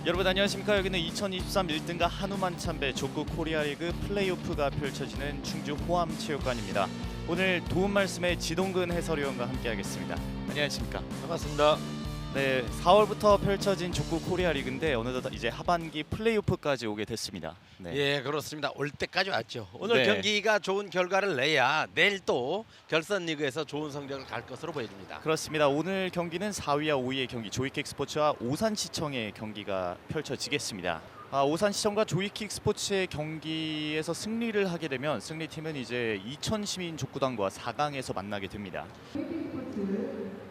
여러분 안녕하십니까. 여기는 2023 1등과 한우만 참배 족구 코리아리그 플레이오프가 펼쳐지는 충주 호암체육관입니다. 오늘 도움 말씀에 지동근 해설위원과 함께하겠습니다. 안녕하십니까. 반갑습니다. 네, 4월부터 펼쳐진 족구 코리아리그인데 어느덧 이제 하반기 플레이오프까지 오게 됐습니다. 네. 예, 그렇습니다. 올 때까지 왔죠. 오늘 네. 경기가 좋은 결과를 내야 내일 또 결선 리그에서 좋은 성적을 갈 것으로 보여집니다. 그렇습니다. 오늘 경기는 4위와 5위의 경기 조이킥 스포츠와 오산시청의 경기가 펼쳐지겠습니다. 오산시청과 조이킥 스포츠의 경기에서 승리를 하게 되면 승리팀은 이제 이천시민 족구단과 4강에서 만나게 됩니다.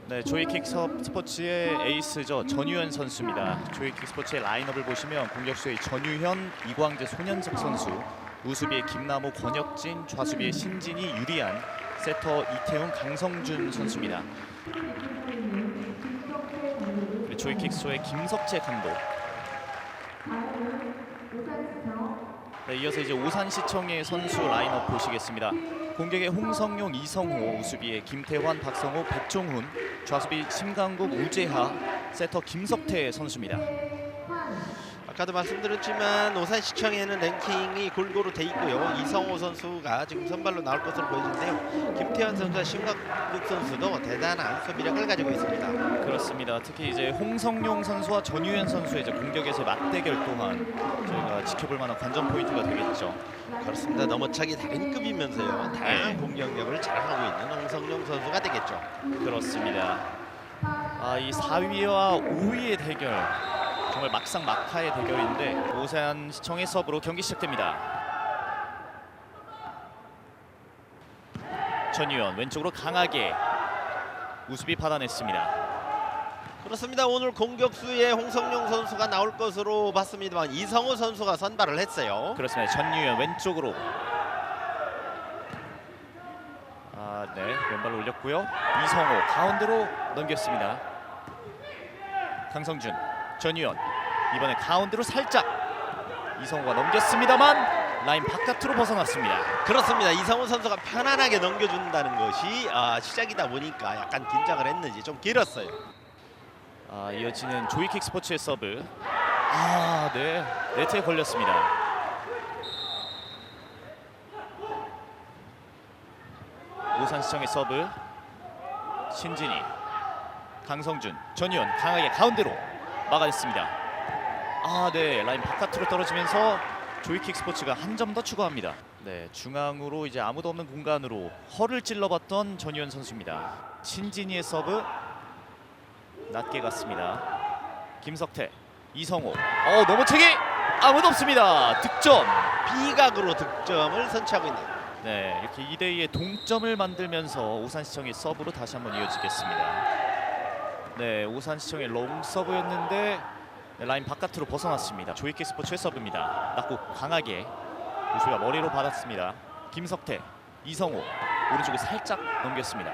네, 조이킥 스포츠의 에이스죠. 전유현 선수입니다. 조이킥 스포츠의 라인업을 보시면 공격수의 전유현, 이광재, 손현석 선수, 우수비의 김남호, 권혁진, 좌수비의 신진희, 유리안, 세터 이태훈, 강성준 선수입니다. 그리고 조이킥 스포츠의 김석재 감독. 네, 이어서 이제 오산시청의 선수 라인업 보시겠습니다. 공격의 홍성용, 이성호, 우수비의 김태환, 박성호, 백종훈, 좌수비 심강국, 우재하, 세터 김석태 선수입니다. 아까도 말씀드렸지만 오산시청에는 랭킹이 골고루 돼 있고요. 이성호 선수가 지금 선발로 나올 것으로 보이는데요. 김태환 선수와 심강국 선수도 대단한 수비력을 가지고 있습니다. 그렇습니다. 특히 이제 홍성용 선수와 전유현 선수의 이제 공격에서의 맞대결 또한 저희가 지켜볼 만한 관전 포인트가 되겠죠. 그렇습니다. 넘어차기 달인급이면서요. 다양한 공격력을 자랑하고 있는 홍성용 선수가 되겠죠. 그렇습니다. 이 4위와 5위의 대결, 정말 막상 막하의 대결인데 오산시청의 서브로 경기 시작됩니다. 전유현 왼쪽으로 강하게 우수비 받아냈습니다. 그렇습니다. 오늘 공격수의 홍성용 선수가 나올 것으로 봤습니다만 이성호 선수가 선발을 했어요. 그렇습니다. 전유현 왼쪽으로 네, 왼발로 올렸고요. 이성호 가운데로 넘겼습니다. 강성준, 전유현 이번에 가운데로 살짝 이성호가 넘겼습니다만 라인 바깥으로 벗어났습니다. 그렇습니다. 이성호 선수가 편안하게 넘겨준다는 것이 시작이다 보니까 약간 긴장을 했는지 좀 길었어요. 이어지는 조이킥 스포츠의 서브. 네, 네트에 걸렸습니다. 오산시청의 서브. 신진희, 강성준, 전유현 강하게 가운데로 막아냈습니다. 네, 라인 바깥으로 떨어지면서 조이킥 스포츠가 한 점 더 추가합니다. 네, 중앙으로 이제 아무도 없는 공간으로 허를 찔러봤던 전유현 선수입니다. 신진희의 서브 낮게 갔습니다. 김석태, 이성호, 넘어차기 아무도 없습니다. 득점. 비각으로 득점을 선취하고 있네요. 네, 이렇게 2대2의 동점을 만들면서 오산시청의 서브로 다시 한번 이어지겠습니다. 네, 오산시청의 롱 서브였는데 라인 바깥으로 벗어났습니다. 조이킥 스포츠의 서브입니다. 낮고 강하게 우수가 머리로 받았습니다. 김석태, 이성호 오른쪽에 살짝 넘겼습니다.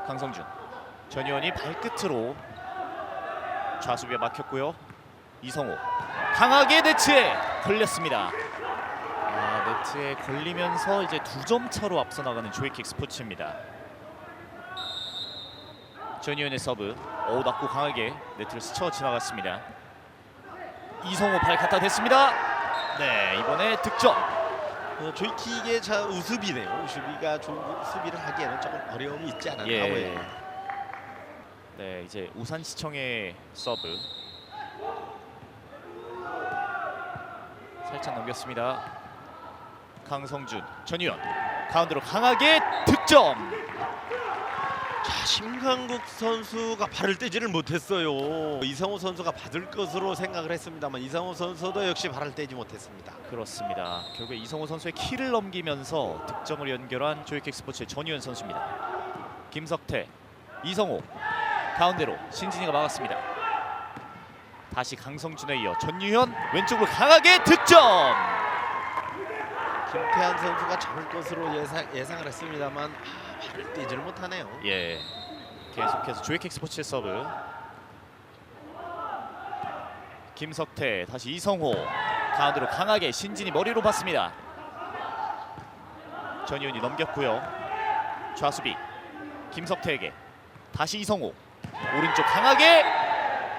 강성준, 전유현이 발끝으로 좌수비에 막혔고요. 이성호 강하게 네트에 걸렸습니다. 네트에 걸리면서 이제 2점 차로 앞서 나가는 조이킥 스포츠입니다. 전유현의 서브, 낮고 강하게 네트를 스쳐 지나갔습니다. 이성호 발 갖다 댔습니다. 네, 이번에 득점. 조이킥의 우수비네요. 우수비가 좋은 수비를 하기에는 조금 어려움이 있지 않았나 보여요. 네, 이제 오산시청의 서브 살짝 넘겼습니다. 강성준, 전유현 가운데로 강하게 득점. 심강국 선수가 발을 떼지를 못했어요. 이성호 선수가 받을 것으로 생각을 했습니다만 이성호 선수도 역시 발을 떼지 못했습니다. 그렇습니다. 결국 이성호 선수의 키를 넘기면서 득점을 연결한 조이킥 스포츠의 전유현 선수입니다. 김석태, 이성호 가운데로 신진희가 막았습니다. 다시 강성준에 이어 전유현 왼쪽으로 강하게 득점. 김태환 선수가 잡을 것으로 예상을 했습니다만 발을 떼지를 못하네요. 예, 계속해서 조이킥 스포츠의 서브. 김석태, 다시 이성호 가운데로 강하게 신진이 머리로 받습니다. 전유현이 넘겼고요. 좌수비 김석태에게 다시 이성호 오른쪽 강하게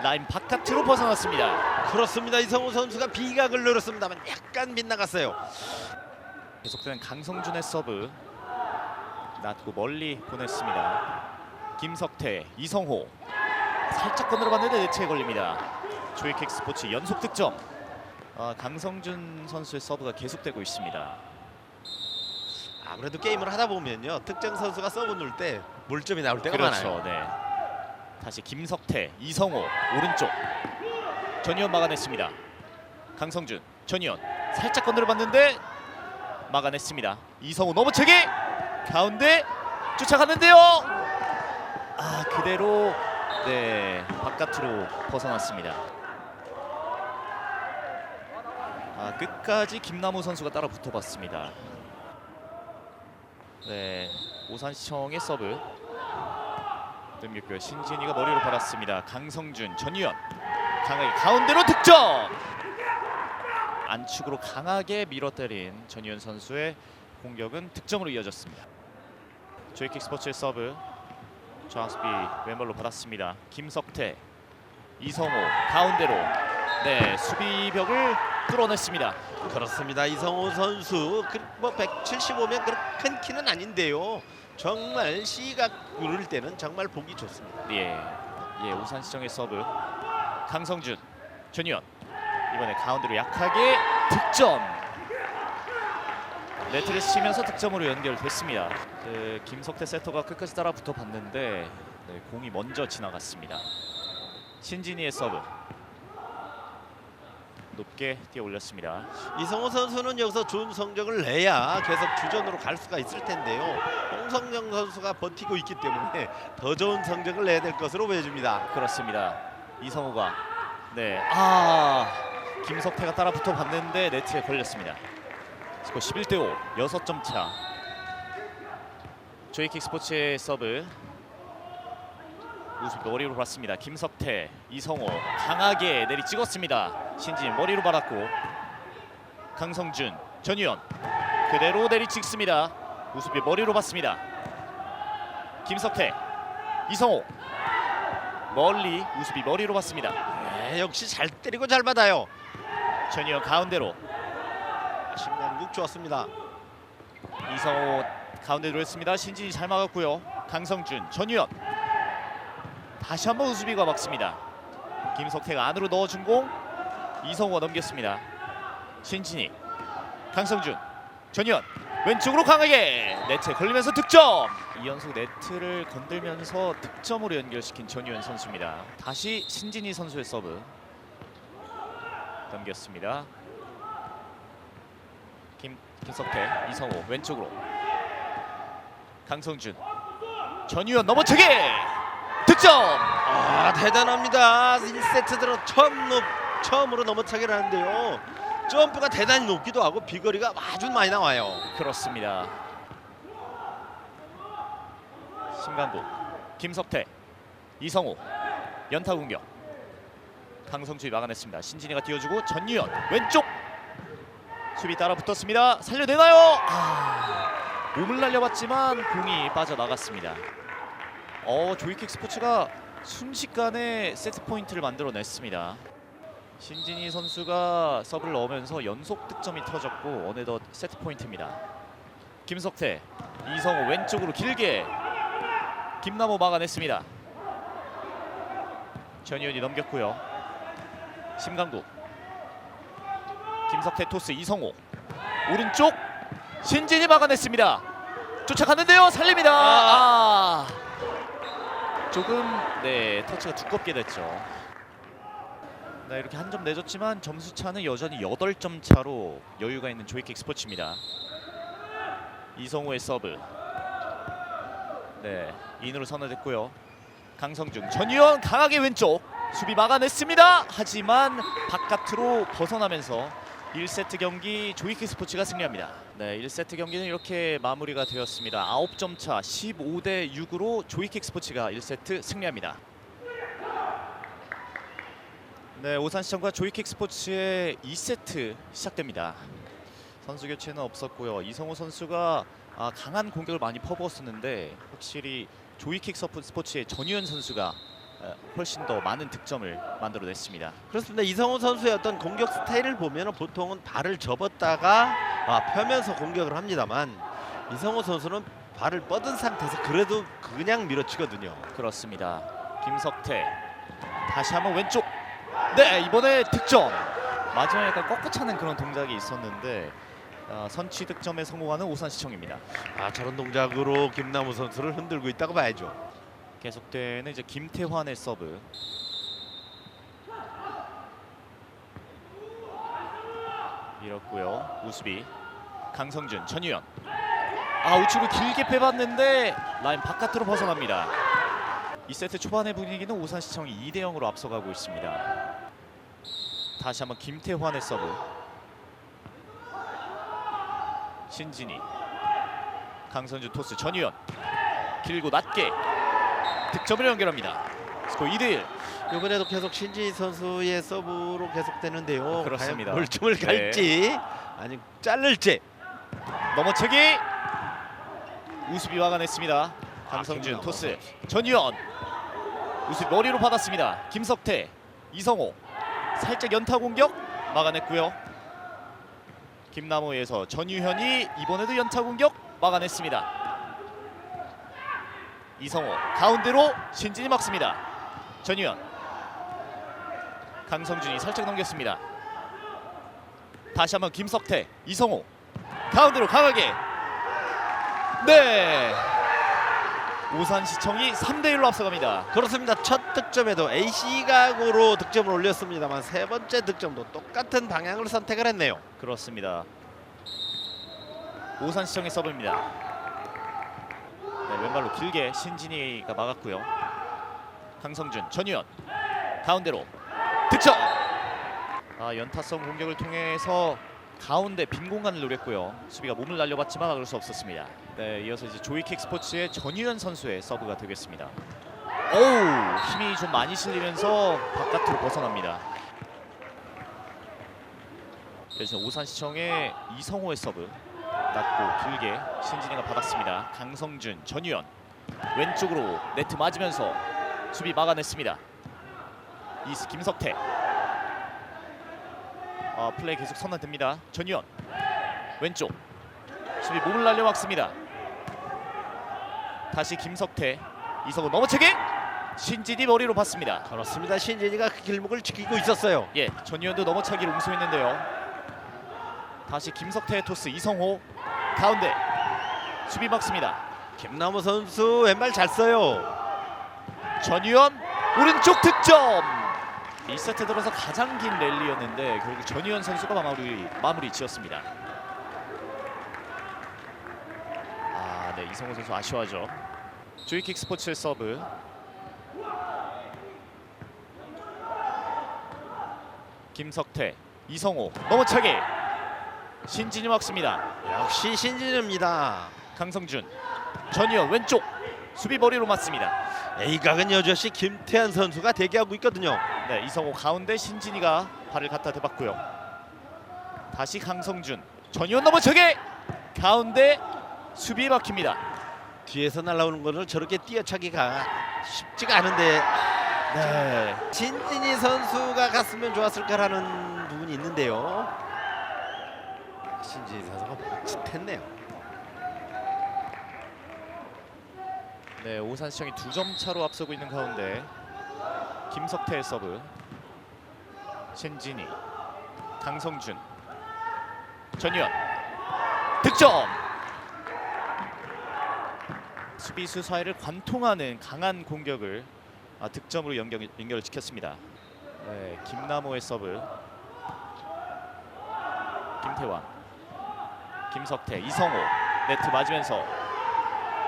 라인 바깥으로 벗어났습니다. 그렇습니다. 이성우 선수가 비각을 노렸습니다만 약간 빗나갔어요. 계속되는 강성준의 서브 낮고 멀리 보냈습니다. 김석태, 이성호 살짝 건드려봤는데 네트에 걸립니다. 조이킥 스포츠 연속 득점. 강성준 선수의 서브가 계속되고 있습니다. 아무래도 게임을 하다 보면요, 특정 선수가 서브 놓을 때 몰점이 나올 때가 그렇죠. 많아요. 네. 다시 김석태, 이성호 오른쪽 전희연 막아냈습니다. 강성준, 전희연 살짝 건드려봤는데 막아냈습니다. 이성호 넘어차기 가운데 쫓아가는데요. 그대로 네 바깥으로 벗어났습니다. 끝까지 김남우 선수가 따라 붙어봤습니다. 네, 오산시청의 서브 넘겼고요. 신진이가 머리로 받았습니다. 강성준, 전유연 강하게 가운데로 득점. 안축으로 강하게 밀어때린 전유연 선수의 공격은 득점으로 이어졌습니다. 조이킥 스포츠의 서브 좌수비 왼발로 받았습니다. 김석태, 이성호 가운데로 네 수비벽을 뚫어냈습니다. 그렇습니다. 이성우 선수 뭐 175면 그렇게 큰 키는 아닌데요. 정말 시각 누를 때는 정말 보기 좋습니다. 예, 오산시청의 서브 강성준, 전유연 이번에 가운데로 약하게 득점. 네트를 치면서 득점으로 연결됐습니다. 김석태 세터가 끝까지 따라 붙어봤는데 공이 먼저 지나갔습니다. 신진이의 서브 높게 뛰어 올렸습니다. 이성호 선수는 여기서 좋은 성적을 내야 계속 주전으로 갈 수가 있을 텐데요. 홍성영 선수가 버티고 있기 때문에 더 좋은 성적을 내야 될 것으로 보여집니다. 그렇습니다. 이성호가 김석태가 따라 붙어봤는데 네트에 걸렸습니다. 스코어 11대5 6점 차. 조이킥 스포츠의 서브 우수비 머리로 받습니다. 김석태, 이성호 강하게 내리 찍었습니다. 신진 머리로 받았고 강성준, 전유연 그대로 내리 찍습니다. 우수비 머리로 받습니다. 김석태, 이성호 멀리 우수비 머리로 받습니다. 네, 역시 잘 때리고 잘 받아요. 전유연 가운데로 신강국 좋았습니다. 이성호 가운데로 했습니다. 신진이 잘 막았고요. 강성준, 전유연 다시 한번 우수비가 막습니다. 김석태가 안으로 넣어준 공 이성호가 넘겼습니다. 신진이, 강성준, 전유연 왼쪽으로 강하게 네트에 걸리면서 득점. 이연속 네트를 건들면서 득점으로 연결시킨 전유연 선수입니다. 다시 신진이 선수의 서브 넘겼습니다. 김석태, 이성호 왼쪽으로 강성준, 전유연 넘어차기 득점. 대단합니다. 1세트 들어 처음으로 넘어차기를 하는데요. 점프가 대단히 높기도 하고 비거리가 아주 많이 나와요. 그렇습니다. 심강국, 김석태, 이성호 연타 공격. 강성준이 막아냈습니다. 신진이가 띄워주고 전유연 왼쪽 수비 따라 붙었습니다. 살려내나요? 몸을 날려봤지만 공이 빠져나갔습니다. 조이킥 스포츠가 순식간에 세트 포인트를 만들어냈습니다. 신진이 선수가 서브를 넣으면서 연속 득점이 터졌고 어느덧 세트 포인트입니다. 김석태, 이성호 왼쪽으로 길게 김남호 막아냈습니다. 전유연이 넘겼고요. 심강국, 김석태 토스, 이성호 오른쪽 신진이 막아냈습니다. 쫓아갔는데요. 살립니다. 조금 터치가 두껍게 됐죠. 이렇게 한 점 내줬지만 점수 차는 여전히 8점 차로 여유가 있는 조이킥 스포츠입니다. 이성호의 서브 인으로 선언됐고요. 강성준, 전유연 강하게 왼쪽 수비 막아냈습니다. 하지만 바깥으로 벗어나면서 1세트 경기 조이킥 스포츠가 승리합니다. 1세트 경기는 이렇게 마무리가 되었습니다. 9점 차 15대 6으로 조이킥 스포츠가 1세트 승리합니다. 오산시청과 조이킥 스포츠의 2세트 시작됩니다. 선수 교체는 없었고요. 이성호 선수가 강한 공격을 많이 퍼부었었는데 확실히 조이킥 스포츠의 전유연 선수가 훨씬 더 많은 득점을 만들어냈습니다. 그렇습니다. 이성호 선수의 어떤 공격 스타일을 보면 보통은 발을 접었다가 펴면서 공격을 합니다만 이성호 선수는 발을 뻗은 상태에서 그래도 그냥 밀어치거든요. 그렇습니다. 김석태 다시 한번 왼쪽. 네, 이번에 득점. 마지막에 약간 꺾어차는 그런 동작이 있었는데 선취 득점에 성공하는 오산시청입니다. 저런 동작으로 김남우 선수를 흔들고 있다고 봐야죠. 계속되는 이제 김태환의 서브. 밀었고요. 우수비 강성준, 전유현. 우측으로 길게 빼봤는데 라인 바깥으로 벗어납니다. 2세트 초반의 분위기는 오산시청이 2대 0으로 앞서가고 있습니다. 다시 한번 김태환의 서브. 신진이, 강성준 토스, 전유현 길고 낮게 득점을 연결합니다. 스코어 2대1. 이번에도 계속 신지 선수의 서브로 계속되는데요. 그렇습니다. 과연 볼점을 네. 갈지 아니 자를지. 넘어치기. 우수비 막아냈습니다. 강성준 토스, 전유현. 우수비 머리로 받았습니다. 김석태, 이성호 살짝 연타 공격 막아냈고요. 김남호에서 전유현이 이번에도 연타 공격 막아냈습니다. 이성호 가운데로 신진이 막습니다. 전유현, 강성준이 살짝 넘겼습니다. 다시 한번 김석태, 이성호 가운데로 강하게. 네, 오산시청이 3대1로 앞서갑니다. 그렇습니다. 첫 득점에도 AC 각으로 득점을 올렸습니다만 세 번째 득점도 똑같은 방향을 선택을 했네요. 그렇습니다. 오산시청의 서브입니다. 네, 왼발로 길게 신진이가 막았고요. 강성준, 전유현 가운데로 득점. 연타성 공격을 통해서 가운데 빈 공간을 노렸고요. 수비가 몸을 날려봤지만 막을 수 없었습니다. 네, 이어서 이제 조이킥 스포츠의 전유현 선수의 서브가 되겠습니다. 오우, 힘이 좀 많이 실리면서 바깥으로 벗어납니다. 그래서 오산시청의 이성호의 서브. 낮고 길게 신진이가 받았습니다. 강성준, 전유현 왼쪽으로 네트 맞으면서 수비 막아냈습니다. 이스 김석태. 플레이 계속 선언됩니다. 전유현 왼쪽 수비 몸을 날려막습니다. 다시 김석태, 이성호 넘어치기. 신진이 머리로 받습니다. 그렇습니다. 신진이가 그 길목을 지키고 있었어요. 예, 전유현도 넘어차기를 웅소했는데요. 다시 김석태의 토스, 이성호 가운데 수비 막습니다. 김남우 선수 왼발 잘 써요. 전유현 오른쪽 득점. 2세트 들어서 가장 긴 랠리였는데 결국 전유현 선수가 마무리 지었습니다. 네, 이성호 선수 아쉬워하죠. 조이킥 스포츠의 서브. 김석태, 이성호 넘어차기. 신진이 막습니다. 역시 신진입니다. 강성준, 전유현 왼쪽 수비 머리로 맞습니다. A각은 여전히 김태환 선수가 대기하고 있거든요. 네, 이성호 가운데 신진이가 발을 갖다 대봤고요. 다시 강성준, 전유현 넘어차기. 가운데 수비에 막힙니다. 뒤에서 날아오는 것을 저렇게 뛰어차기가 쉽지가 않은데 네, 신진이 선수가 갔으면 좋았을 거라는 부분이 있는데요. 신진이 선수가 멈칫했네요. 네, 오산시청이 2점 차로 앞서고 있는 가운데 김석태의 서브. 신진이, 강성준, 전유현 득점. 수비수 사이를 관통하는 강한 공격을 득점으로 연결을 지켰습니다. 네, 김남호의 서브. 김태환, 김석태, 이성호 네트 맞으면서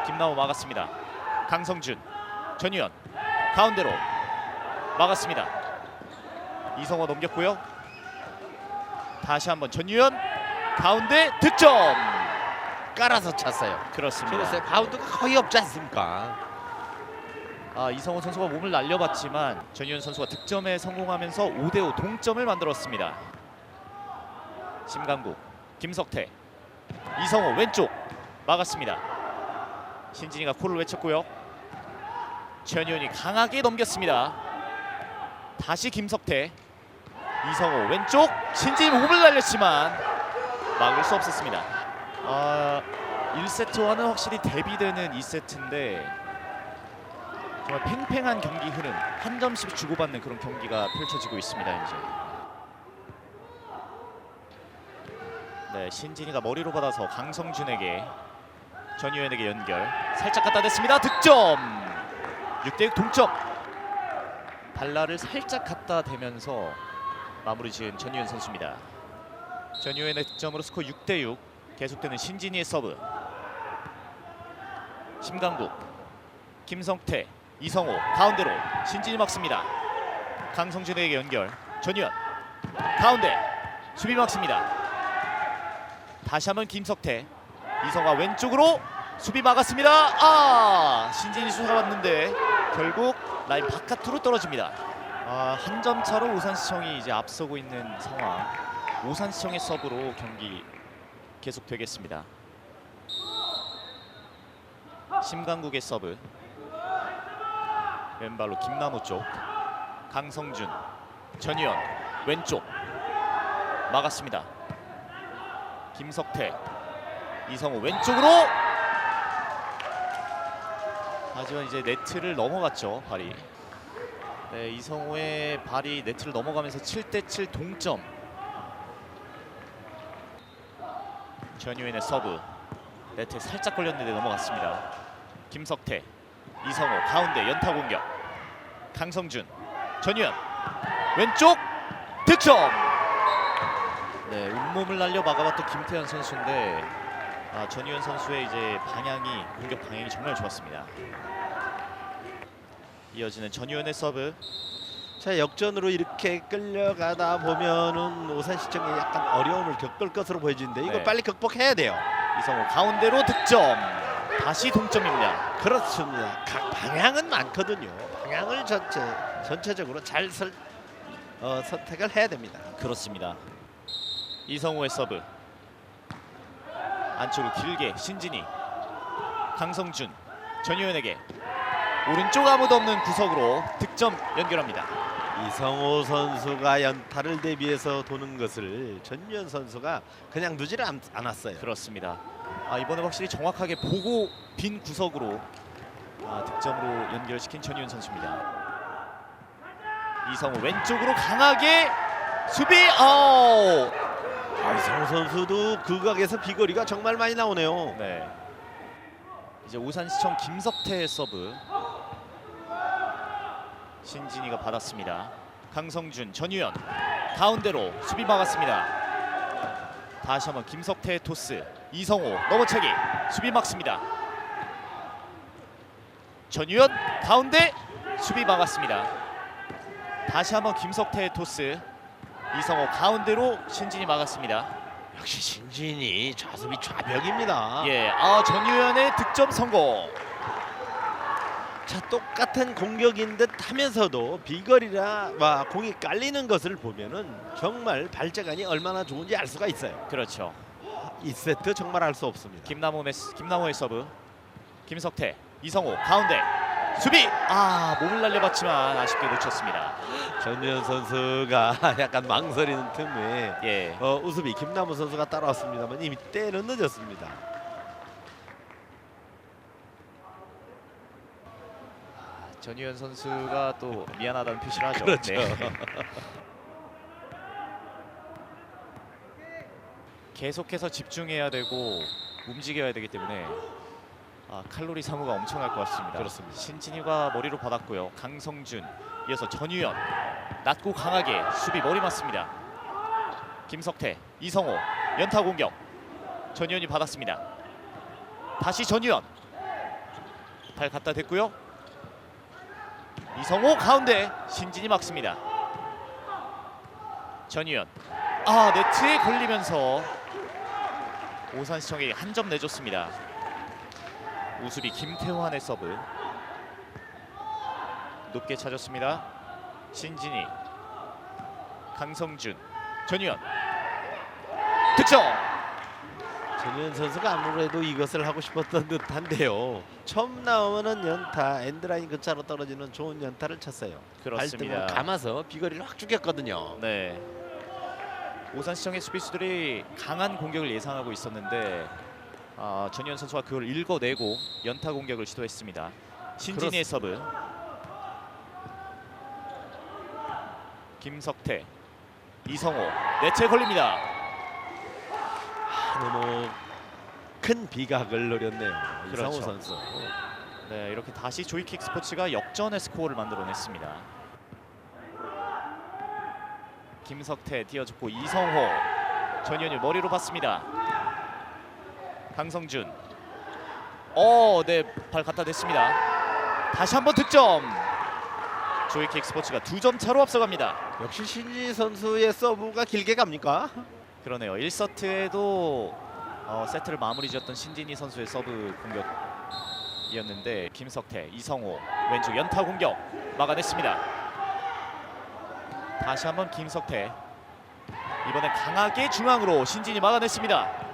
김남호 막았습니다. 강성준, 전유현 가운데로 막았습니다. 이성호 넘겼고요. 다시 한번 전유현 가운데 득점. 깔아서 찼어요. 그렇습니다. 그래서 바운드가 거의 없지 않습니까? 이성호 선수가 몸을 날려봤지만 전유현 선수가 득점에 성공하면서 5대5 동점을 만들었습니다. 심강국, 김석태, 이성호 왼쪽 막았습니다. 신진이가 콜을 외쳤고요. 전유현이 강하게 넘겼습니다. 다시 김석태. 이성호 왼쪽. 신진이 몸을 날렸지만 막을 수 없었습니다. 1세트와는 확실히 대비되는 2세트인데 정말 팽팽한 경기 흐름, 한 점씩 주고받는 그런 경기가 펼쳐지고 있습니다. 이제 네, 신진이가 머리로 받아서 강성준에게, 전유현에게 연결. 살짝 갖다 댔습니다. 득점. 6대6 동점. 발라를 살짝 갖다 대면서 마무리 지은 전유현 선수입니다. 전유현의 득점으로 스코어 6대6. 계속되는 신진이의 서브. 심강국, 김성태, 이성호 가운데로. 신진이 막습니다. 강성준에게 연결. 전유현 가운데 수비 막습니다. 다시 한번 김석태. 이성호가 왼쪽으로 수비 막았습니다. 신진이 쏘아봤는데 결국 라인 바깥으로 떨어집니다. 한 점 차로 오산시청이 이제 앞서고 있는 상황. 오산시청의 서브로 경기 계속되겠습니다. 심강국의 서브. 왼발로 김나무 쪽. 강성준, 전유현 왼쪽 막았습니다. 김석태, 이성호 왼쪽으로. 하지만 이제 네트를 넘어갔죠, 발이. 네, 이성호의 발이 네트를 넘어가면서 7대7 동점. 전유현의 서브. 네트에 살짝 걸렸는데 넘어갔습니다. 김석태, 이성호 가운데 연타 공격. 강성준, 전유현 왼쪽 득점. 네, 윗몸을 날려 막아봤던 김태현 선수인데 전유현 선수의 이제 공격 방향이 정말 좋았습니다. 이어지는 전유현의 서브. 자, 역전으로 이렇게 끌려가다 보면은 오산시청이 약간 어려움을 겪을 것으로 보여지는데 이걸 네. 빨리 극복해야 돼요. 이성호 가운데로 득점. 다시 동점입니다. 그렇습니다. 각 방향은 많거든요. 방향을 전체적으로 잘 선택을 해야 됩니다. 그렇습니다. 이성호의 서브. 안쪽으로 길게 신진이. 강성준, 전유현에게 오른쪽 아무도 없는 구석으로 득점 연결합니다. 이성호 선수가 연타를 대비해서 도는 것을 전유현 선수가 그냥 누지를 않았어요. 그렇습니다. 이번에 확실히 정확하게 보고 빈 구석으로 득점으로 연결시킨 전유현 선수입니다. 이성호 왼쪽으로 강하게 수비. 이성호 선수도 그 각에서 비거리가 정말 많이 나오네요. 네. 이제 오산시청 김석태의 서브. 신진이가 받았습니다. 강성준, 전유현 가운데로 수비 막았습니다. 다시 한번 김석태의 토스. 이성호 넘어차기 수비 막습니다. 전유현 가운데 수비 막았습니다. 다시 한번 김석태의 토스. 이성호 가운데로 신진이 막았습니다. 역시 신진이 좌수비 좌벽입니다. 예, 전유현의 득점 성공. 자, 똑같은 공격인 듯 하면서도 비거리라 공이 깔리는 것을 보면은 정말 발재간이 얼마나 좋은지 알 수가 있어요. 그렇죠. 2세트 정말 알 수 없습니다. 김남호의 서브. 김석태, 이성호 가운데 수비. 몸을 날려봤지만 아쉽게 놓쳤습니다. 전유현 선수가 약간 망설이는 틈에 예. 우수비 김남우 선수가 따라왔습니다만 이미 때는 늦었습니다. 전유현 선수가 또 미안하다는 표시를 하죠. 그렇죠. 네. 계속해서 집중해야 되고 움직여야 되기 때문에 칼로리 사무가 엄청날 것 같습니다. 그렇습니다. 신진이가 머리로 받았고요. 강성준, 이어서 전유현 낮고 강하게 수비 머리 맞습니다. 김석태, 이성호 연타 공격. 전유현이 받았습니다. 다시 전유현 발 갖다 댔고요. 이성호 가운데 신진이 막습니다. 전유현 네트에 걸리면서 오산시청에게 한 점 내줬습니다. 우수비 김태환의 서브. 높게 차졌습니다. 신진이, 강성준, 전유현 득점. 자, 전현 선수가 아무래도 이것을 하고 싶었던 듯한데요. 처음 나오면은 연타, 엔드라인 근처로 떨어지는 좋은 연타를 쳤어요. 그렇습니다. 발등을 감아서 비거리를 확 죽였거든요. 네. 오산시청의 수비수들이 강한 공격을 예상하고 있었는데 전현 선수가 그걸 읽어내고 연타 공격을 시도했습니다. 신진이의 서브. 김석태, 이성호, 네트에 걸립니다. 너무 큰 비각을 노렸네요. 그렇죠. 이성호 선수. 네, 이렇게 다시 조이킥 스포츠가 역전의 스코어를 만들어냈습니다. 김석태 띄워줬고 이성호, 전현유 머리로 받습니다. 강성준, 네, 발 갖다 댔습니다. 다시 한번 득점. 조이킥 스포츠가 2점 차로 앞서갑니다. 역시 신지 선수의 서브가 길게 갑니까? 그러네요. 1세트에도 세트를 마무리 지었던 신진희 선수의 서브 공격이었는데 김석태, 이성호 왼쪽 연타 공격 막아냈습니다. 다시 한번 김석태, 이번엔 강하게 중앙으로 신진이 막아냈습니다.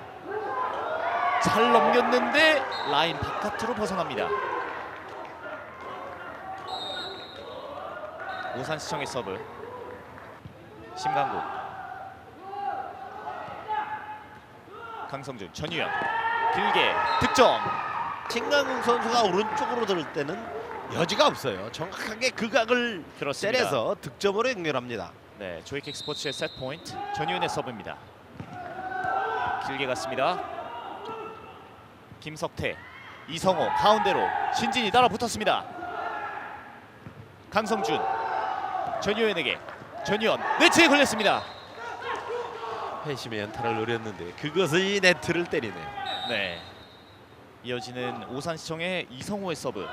잘 넘겼는데 라인 바깥으로 벗어납니다. 오산시청의 서브. 심강국, 강성준, 전유현 길게 득점. 신강국 선수가 오른쪽으로 들을 때는 여지가 없어요. 정확하게 그 각을 그렇습니다. 때려서 득점으로 연결합니다. 네, 조이킥 스포츠의 세트 포인트 전유현의 서브입니다. 길게 갔습니다. 김석태, 이성호 가운데로 신진이 따라 붙었습니다. 강성준, 전유현에게 전유현 네트에 걸렸습니다. 회심의 연타를 노렸는데 그것이 네트를 때리네요. 네, 이어지는 오산시청의 이성호의 서브.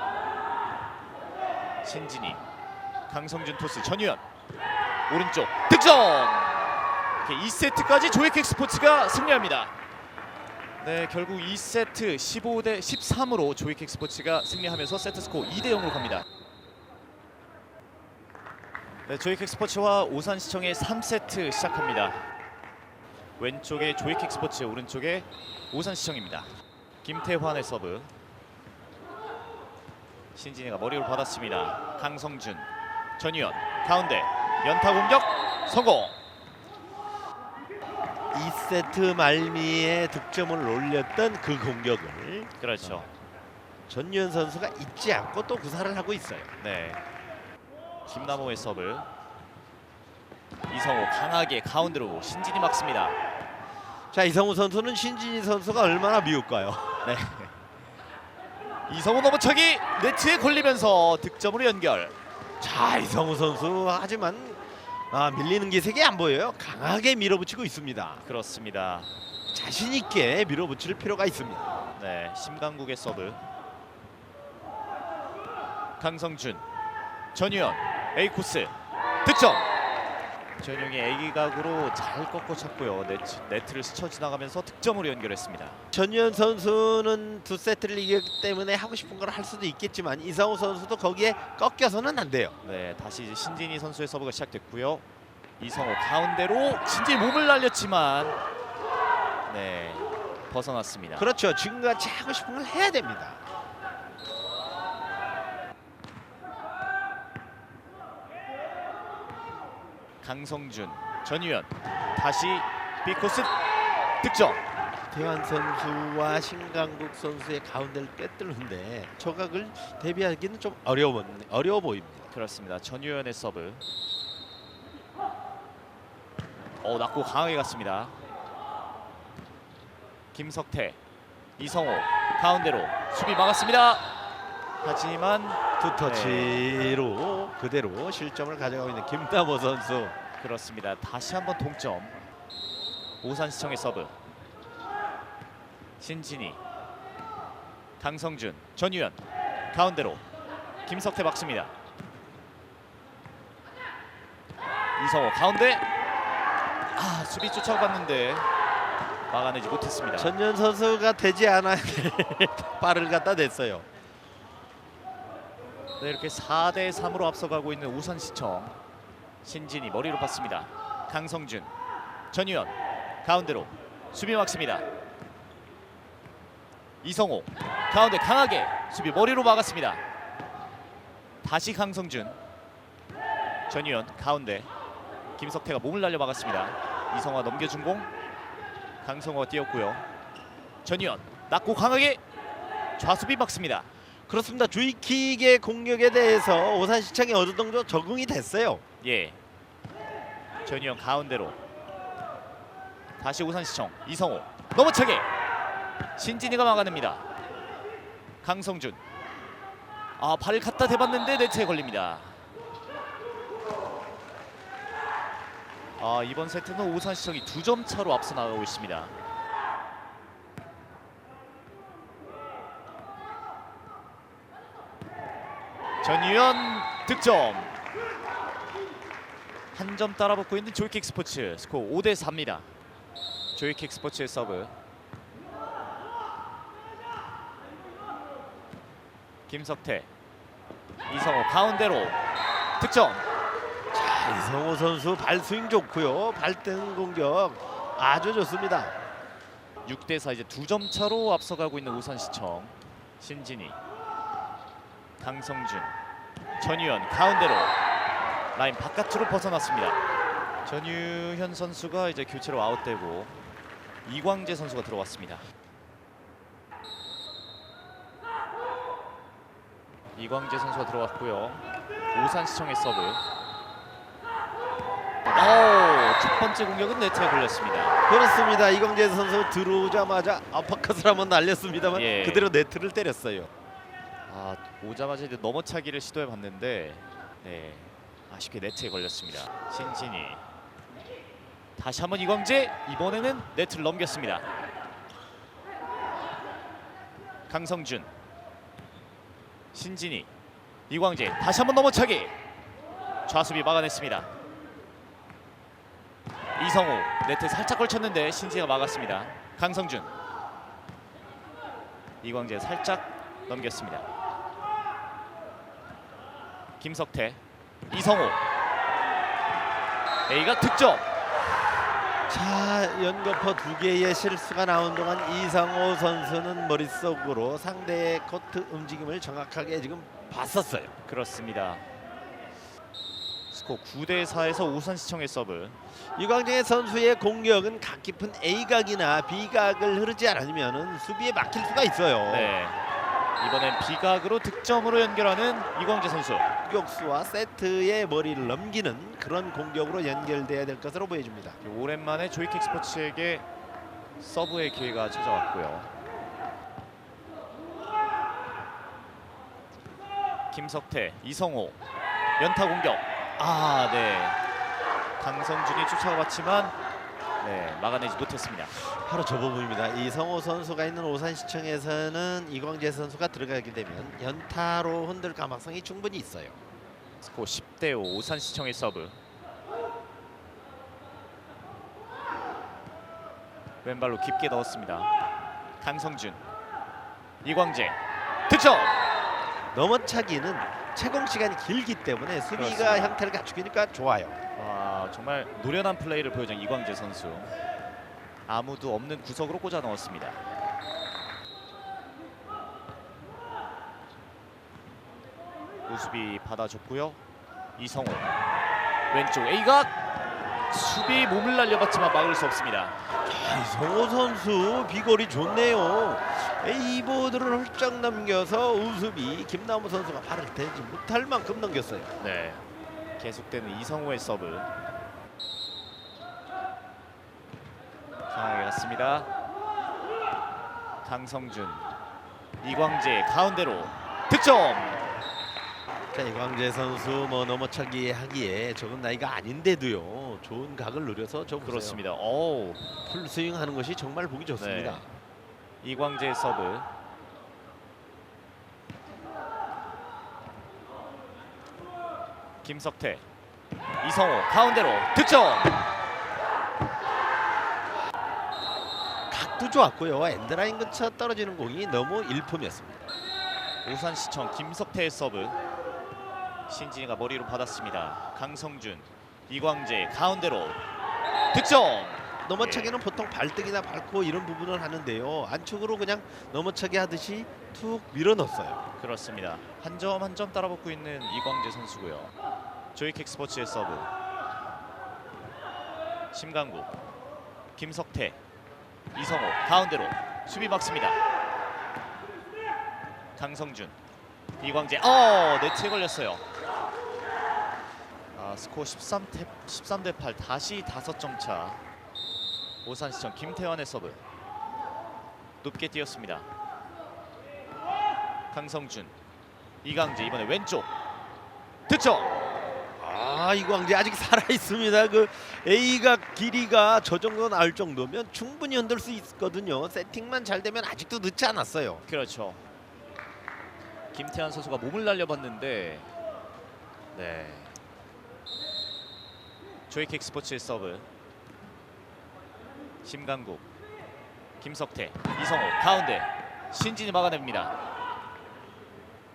신진이, 강성준 토스, 전유현 오른쪽 득점. 이렇게 2세트까지 조이킥 스포츠가 승리합니다. 네, 결국 2세트 15대 13으로 조이킥 스포츠가 승리하면서 세트 스코어 2대 0으로 갑니다. 네, 조이킥 스포츠와 오산시청의 3세트 시작합니다. 왼쪽에 조이킥 스포츠, 오른쪽에 오산시청입니다. 김태환의 서브. 신진이가 머리로 받았습니다. 강성준, 전유현 가운데 연타 공격 성공. 2세트 말미에 득점을 올렸던 그 공격을 그렇죠. 전유현 선수가 잊지 않고 또 구사를 하고 있어요. 네, 김남호의 서브. 이성호 강하게 가운데로 신진이 막습니다. 자, 이성우 선수는 신진희 선수가 얼마나 미울까요? 네, 이성호 넘어차기 네트에 걸리면서 득점으로 연결. 자, 이성우 선수 하지만 밀리는 기색이 안 보여요. 강하게 밀어붙이고 있습니다. 그렇습니다. 자신 있게 밀어붙일 필요가 있습니다. 네, 심강국의 서브. 강성준, 전유현 A 코스 득점. 전용이 애기각으로 잘 꺾어 찼고요. 네트를 스쳐 지나가면서 득점으로 연결했습니다. 전유현 선수는 2세트를 이겼기 때문에 하고 싶은 걸 할 수도 있겠지만 이성우 선수도 거기에 꺾여서는 안 돼요. 네, 다시 이제 신진희 선수의 서브가 시작됐고요. 이성호 가운데로 신진이 몸을 날렸지만 네, 벗어났습니다. 그렇죠. 지금같이 하고 싶은 걸 해야 됩니다. 강성준, 전유현 다시 B코스 득점. 태환 선수와 신강국 선수의 가운데를 꿰뚫는데 저각을 대비하기는 좀 어려워 보입니다. 그렇습니다. 전유현의 서브. 낮고 강하게 갔습니다. 김석태, 이성호 가운데로 수비 막았습니다. 하지만 투터치로 그대로 실점을 가져가고 있는 김남호 선수. 그렇습니다. 다시 한번 동점. 오산시청의 서브. 신진이, 강성준, 전유현 가운데로 김석태 막습니다. 이성호 가운데 수비 쫓아갔는데 막아내지 못했습니다. 전현 선수가 되지 않아야 될 발을 갖다 냈어요. 네, 이렇게 4대 3으로 앞서가고 있는 오산시청. 신진이 머리로 받습니다. 강성준, 전유현 가운데로 수비 막습니다. 이성호 가운데 강하게 수비 머리로 막았습니다. 다시 강성준. 전유현 가운데 김석태가 몸을 날려 막았습니다. 이성호가 넘겨준 공 강성호가 뛰었고요. 전유현 낮고 강하게 좌수비 막습니다. 그렇습니다. 조이킥의 공격에 대해서 오산시청이 어느 정도 적응이 됐어요. 예. 전유현 가운데로 다시 오산시청 이성호 넘어차게 신진이가 막아냅니다. 강성준 발을 갖다 대봤는데 네트에 걸립니다. 이번 세트는 오산시청이 2점 차로 앞서 나가고 있습니다. 전유현 득점. 한 점 따라붙고 있는 조이킥 스포츠. 스코어 5대 4입니다. 조이킥 스포츠의 서브. 김석태 이성호 가운데로 득점. 이성호 선수 발스윙 좋고요. 발등 공격 아주 좋습니다. 6대 4 이제 2점 차로 앞서가고 있는 오산시청. 신진이 강성준 전유현 가운데로 라인 바깥으로 벗어났습니다. 전유현 선수가 이제 교체로 아웃되고 이광재 선수가 들어왔습니다. 이광재 선수가 들어왔고요. 오산시청의 서브. 첫 번째 공격은 네트에 걸렸습니다. 그렇습니다. 이광재 선수 들어오자마자 아파컷을 한번 날렸습니다만 예. 그대로 네트를 때렸어요. 오자마자 이제 넘어차기를 시도해 봤는데 아쉽게 네트에 걸렸습니다. 신진이 다시 한번 이광재 이번에는 네트를 넘겼습니다. 강성준 신진이 이광재 다시 한번 넘어차기 좌수비 막아냈습니다. 이성호 네트에 살짝 걸쳤는데 신진이가 막았습니다. 강성준 이광재 살짝 넘겼습니다. 김석태 이성호 A가 득점. 자, 연거퍼 2개의 실수가 나온 동안 이성호 선수는 머릿속으로 상대의 코트 움직임을 정확하게 지금 봤었어요. 그렇습니다. 스코어 9대 4에서 오산시청의 서브. 이광재 선수의 공격은 각 깊은 A각이나 B각을 흐르지 않으면 수비에 막힐 수가 있어요. 네. 이번엔 비각으로 득점으로 연결하는 이광재 선수. 공격수와 세트의 머리를 넘기는 그런 공격으로 연결돼야 될 것으로 보여집니다. 오랜만에 조이킥 스포츠에게 서브의 기회가 찾아왔고요. 김석태, 이성호 연타 공격. 네. 강성준이 쫓아갔지만 막아내지 못했습니다. 바로 저 부분입니다. 이성호 선수가 있는 오산시청에서는 이광재 선수가 들어가게 되면 연타로 흔들 가능성이 충분히 있어요. 스코어 10대 5 오산시청의 서브. 왼발로 깊게 넣었습니다. 강성준, 이광재 득점. 넘어차기는 채공 시간이 길기 때문에 수비가 그렇습니다. 형태를 갖추기니까 좋아요. 정말 노련한 플레이를 보여준 이광재 선수. 아무도 없는 구석으로 꽂아 넣었습니다. 우수비 받아줬고요. 이성호 왼쪽 A각 수비 몸을 날려봤지만 막을 수 없습니다. 이성호 선수 비거리 좋네요. A보드를 훌쩍 넘겨서 우수비 김남우 선수가 발을 대지 못할 만큼 넘겼어요. 네, 계속되는 이성호의 서브. 강하게 갔습니다. 강성준, 이광재 가운데로 득점. 자, 이광재 선수 넘어차기 하기에 적은 나이가 아닌데도요 좋은 각을 누려서 저 보세요. 그렇습니다. 풀스윙 하는 것이 정말 보기 좋습니다. 이광재의 서브. 김석태, 이성호 가운데로 득점. 각도 좋았고요. 엔드라인 근처 떨어지는 공이 너무 일품이었습니다. 오산시청 김석태의 서브. 신진이가 머리로 받았습니다. 강성준, 이광재 가운데로 득점. 넘어차기는 보통 발등이나 밟고 이런 부분을 하는데요. 안쪽으로 그냥 넘어차기 하듯이 툭 밀어 넣었어요. 그렇습니다. 한 점 한 점 따라붙고 있는 이광재 선수고요. 조이킥 스포츠의 서브. 심강국, 김석태, 이성호 가운데로 수비 막습니다. 강성준, 이광재, 네트에 걸렸어요. 스코어 13대 8, 다시 5점 차. 오산시청 김태환의 서브. 높게 뛰었습니다. 강성준, 이광재 이번에 왼쪽 득점. 이광재 아직 살아 있습니다. 그 A가 길이가 저 정도 나올 정도면 충분히 흔들 수 있거든요. 세팅만 잘 되면 아직도 늦지 않았어요. 그렇죠. 김태환 선수가 몸을 날려봤는데, 네. 조이킥 스포츠의 서브. 심강국, 김석태, 이성호 가운데 신진이 막아냅니다.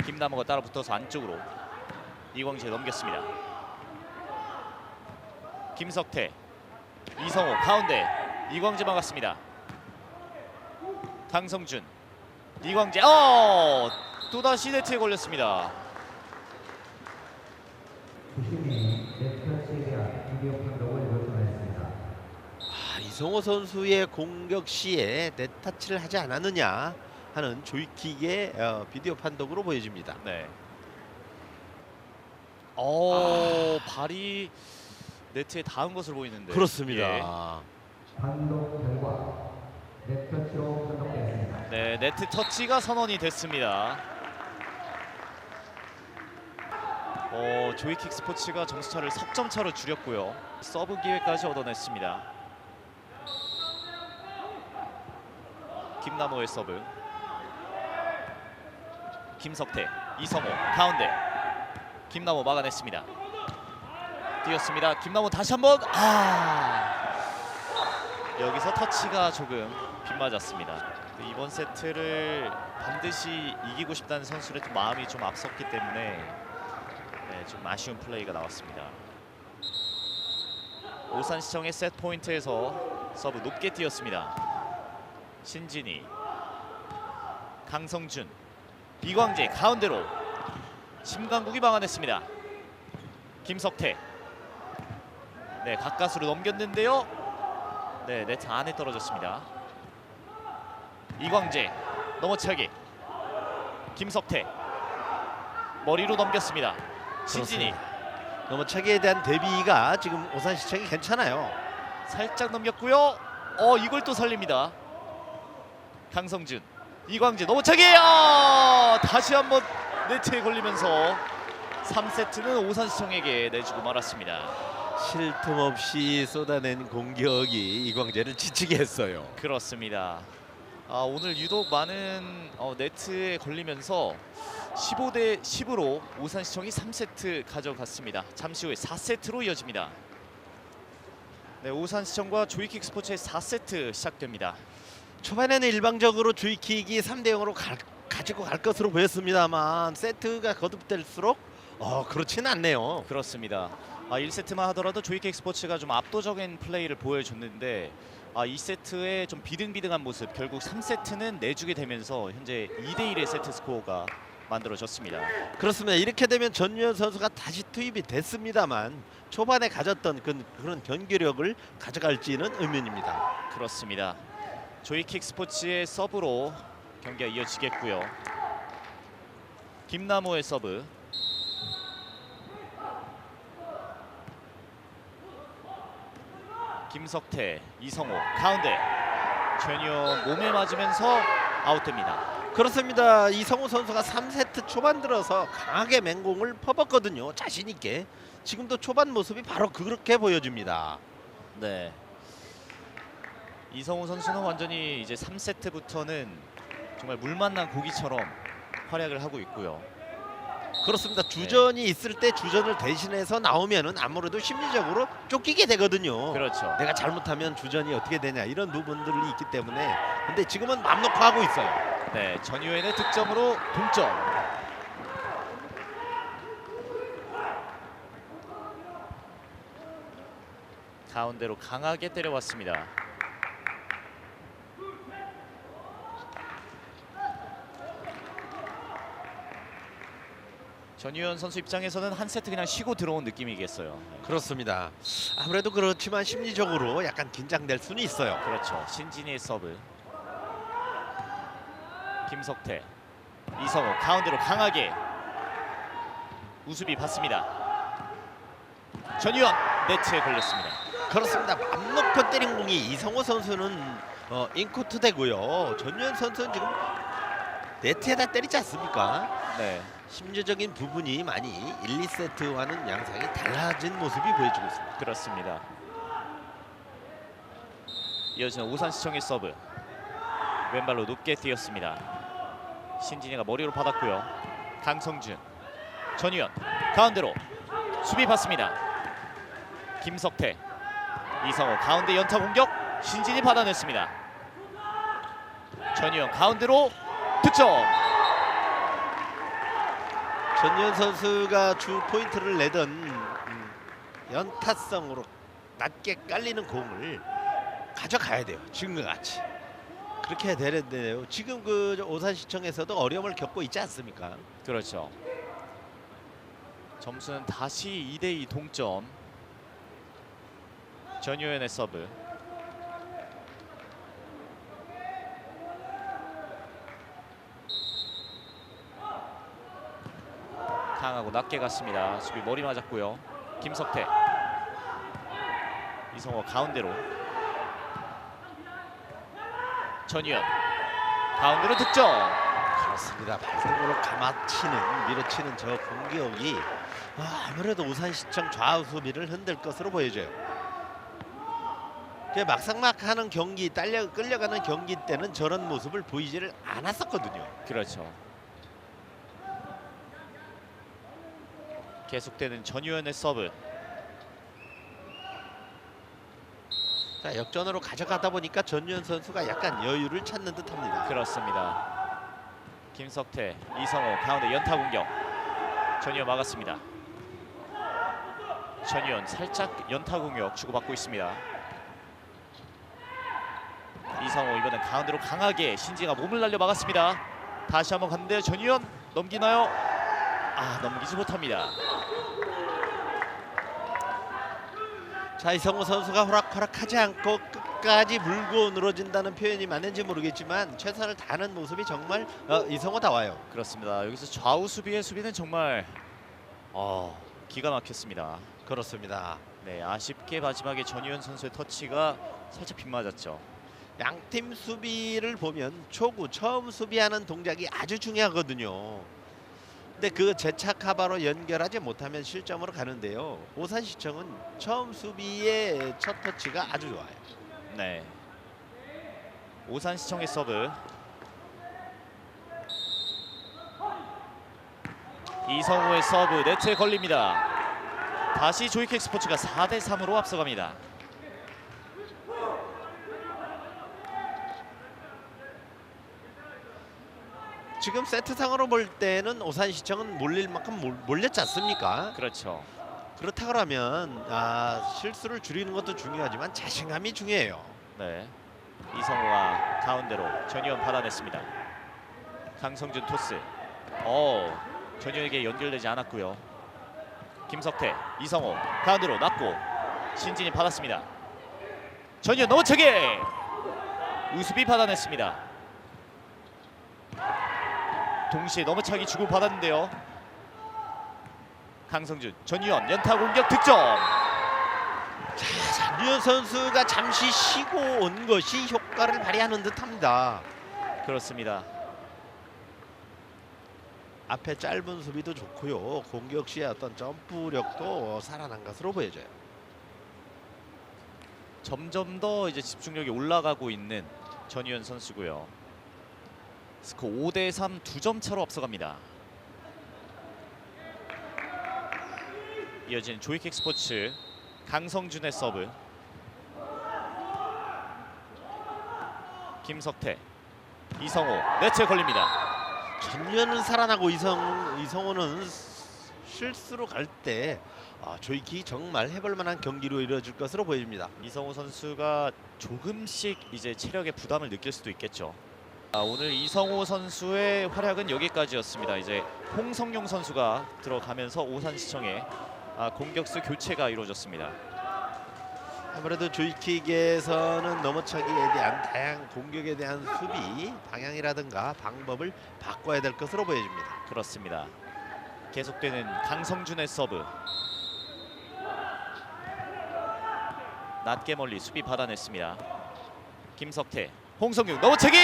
김남호가 따라붙어서 안쪽으로 이광재 넘겼습니다. 김석태, 이성호 가운데 이광재 막았습니다. 강성준, 이광재, 또다시 네트에 걸렸습니다. 이성호 선수의 공격 시에 네타치를 하지 않았느냐 하는 조이킥의 비디오 판독으로 보여집니다. 네. 발이 네트에 닿은 것으로 보이는데. 그렇습니다. 예. 판독 결과 네트 터치로 판독되었습니다. 네, 네트 터치가 선언이 됐습니다. 조이킥 스포츠가 점수차를 석점 차로 줄였고요. 서브 기회까지 얻어냈습니다. 김남호의 서브. 김석태, 이성호 가운데. 김남호 막아냈습니다. 뛰었습니다. 김남호 다시 한번. 여기서 터치가 조금 빗맞았습니다. 이번 세트를 반드시 이기고 싶다는 선수의 마음이 좀 앞섰기 때문에 좀 아쉬운 플레이가 나왔습니다. 오산시청의 세트 포인트에서 서브 높게 뛰었습니다. 신진이, 강성준, 이광재 가운데로 심강국이 막아냈습니다. 김석태, 네, 가까스로 넘겼는데요. 네, 네트 안에 떨어졌습니다. 이광재 넘어차기. 김석태 머리로 넘겼습니다. 신진이 넘어차기에 대한 대비가 지금 오산시청이 괜찮아요. 살짝 넘겼고요. 이걸 또 살립니다. 강성준, 이광재 넘어차기. 다시 한번 네트에 걸리면서 3세트는 오산시청에게 내주고 말았습니다. 쉴 틈 없이 쏟아낸 공격이 이광재를 지치게 했어요. 그렇습니다. 오늘 유독 많은 네트에 걸리면서 15대 10으로 오산시청이 3세트 가져갔습니다. 잠시 후에 4세트로 이어집니다. 네, 오산시청과 조이킥 스포츠의 4세트 시작됩니다. 초반에는 일방적으로 조이킥이 3대 0으로 가지고 갈 것으로 보였습니다만 세트가 거듭될수록 그렇지는 않네요. 그렇습니다. 1세트만 하더라도 조이킥 스포츠가 좀 압도적인 플레이를 보여줬는데 2세트의 좀 비등비등한 모습, 결국 3세트는 내주게 되면서 현재 2대1의 세트 스코어가 만들어졌습니다. 그렇습니다. 이렇게 되면 전유현 선수가 다시 투입이 됐습니다만 초반에 가졌던 그런 경기력을 가져갈지는 의문입니다. 그렇습니다. 조이킥 스포츠의 서브로 경기가 이어지겠고요. 김남호의 서브. 김석태, 이성호 가운데. 전유현 몸에 맞으면서 아웃됩니다. 그렇습니다. 이성호 선수가 3세트 초반 들어서 강하게 맹공을 퍼붓거든요. 자신 있게. 지금도 초반 모습이 바로 그렇게 보여집니다. 네. 이성호 선수는 완전히 이제 3세트부터는 정말 물 만난 고기처럼 활약을 하고 있고요. 그렇습니다. 주전이 있을 때 주전을 대신해서 나오면은 아무래도 심리적으로 쫓기게 되거든요. 그렇죠. 내가 잘못하면 주전이 어떻게 되냐 이런 부분들이 있기 때문에 근데 지금은 맘 놓고 하고 있어요. 네, 전유현의 득점으로 동점. 가운데로 강하게 때려왔습니다. 전유현 선수 입장에서는 한 세트 그냥 쉬고 들어온 느낌이겠어요. 그렇습니다. 아무래도 그렇지만 심리적으로 약간 긴장될 수는 있어요. 그렇죠. 신진희의 서브. 김석태, 이성호 가운데로 강하게 우수비 받습니다. 전유현 네트에 걸렸습니다. 그렇습니다. 맘 놓고 때린 공이 이성호 선수는 인코트 되고요. 전유현 선수는 지금 네트에다 때리지 않습니까? 네, 심리적인 부분이 많이 1, 2세트와는 양상이 달라진 모습이 보여지고 있습니다. 그렇습니다. 이어지는 오산시청의 서브. 왼발로 높게 뛰었습니다. 신진이가 머리로 받았고요. 강성준, 전유현 가운데로 수비 받습니다. 김석태, 이성호 가운데 연타 공격. 신진이 받아냈습니다. 전유현 가운데로 득점. 전유현 선수가 주 포인트를 내던 연타성으로 낮게 깔리는 공을 가져가야 돼요. 지금과 같이. 그렇게 해야 되는데요. 지금 그 오산시청에서도 어려움을 겪고 있지 않습니까? 그렇죠. 점수는 다시 2대2 동점. 전유현의 서브. 강하고 낮게 갔습니다. 수비 머리 맞았고요. 김석태, 이성호 가운데로. 전유현 가운데로 득점. 그렇습니다. 발등으로 감아치는 밀어치는 저 공격이 아무래도 오산시청 좌우 수비를 흔들 것으로 보여져요. 막상막하는 경기, 끌려가는 경기 때는 저런 모습을 보이지를 않았었거든요. 그렇죠. 계속되는 전유현의 서브. 자, 역전으로 가져가다 보니까 전유현 선수가 약간 여유를 찾는 듯합니다. 그렇습니다. 김석태, 이성호 가운데 연타 공격. 전유현 막았습니다. 전유현 살짝 연타 공격 주고받고 있습니다. 이성호 이번엔 가운데로 강하게 신지가 몸을 날려 막았습니다. 다시 한번 갔는데요. 전유현 넘기나요? 넘기지 못합니다. 자, 이성호 선수가 호락호락하지 않고 끝까지 물고 늘어진다는 표현이 맞는지 모르겠지만 최선을 다하는 모습이 정말 이성호다워요. 그렇습니다. 여기서 좌우 수비의 수비는 정말 기가 막혔습니다. 그렇습니다. 네, 아쉽게 마지막에 전유현 선수의 터치가 살짝 빗맞았죠. 양팀 수비를 보면 초구 처음 수비하는 동작이 아주 중요하거든요. 근데 그 재차 카바로 연결하지 못하면 실점으로 가는데요. 오산시청은 처음 수비의 첫 터치가 아주 좋아요. 네. 오산시청의 서브. 이성호의 서브 네트에 걸립니다. 다시 조이킥 스포츠가 4대3으로 앞서갑니다. 지금 세트상으로 볼 때는 오산시청은 몰릴 만큼 몰렸지 않습니까? 그렇죠. 그렇다 그러면 실수를 줄이는 것도 중요하지만 자신감이 중요해요. 네. 이성호가 가운데로 전유현 받아냈습니다. 강성준 토스. 전유현에게 연결되지 않았고요. 김석태, 이성호 가운데로 낮고 신진이 받았습니다. 전유현 넘어차게 우수비 받아냈습니다. 동시에 넘어차기 주고 받았는데요. 강성준, 전유현 연타 공격 득점. 전유현 선수가 잠시 쉬고 온 것이 효과를 발휘하는 듯합니다. 그렇습니다. 앞에 짧은 수비도 좋고요. 공격 시의 어떤 점프력도 살아난 것으로 보여져요. 점점 더 이제 집중력이 올라가고 있는 전유현 선수고요. 스코어 5대3 2점 차로 앞서갑니다. 이어지는 조이킥 스포츠 강성준의 서브. 김석태, 이성호 네트에 걸립니다. 전유현은 살아나고 이성호는 실수로 갈 때 조이킥이 정말 해볼 만한 경기로 이루어질 것으로 보입니다. 이성호 선수가 조금씩 이제 체력의 부담을 느낄 수도 있겠죠. 오늘 이성호 선수의 활약은 여기까지였습니다. 이제 홍성용 선수가 들어가면서 오산시청에 공격수 교체가 이루어졌습니다. 아무래도 조이킥에서는 넘어차기에 대한 다양한 공격에 대한 수비 방향이라든가 방법을 바꿔야 될 것으로 보여집니다. 그렇습니다. 계속되는 강성준의 서브. 낮게 멀리 수비 받아냈습니다. 김석태, 홍성용 넘어차기.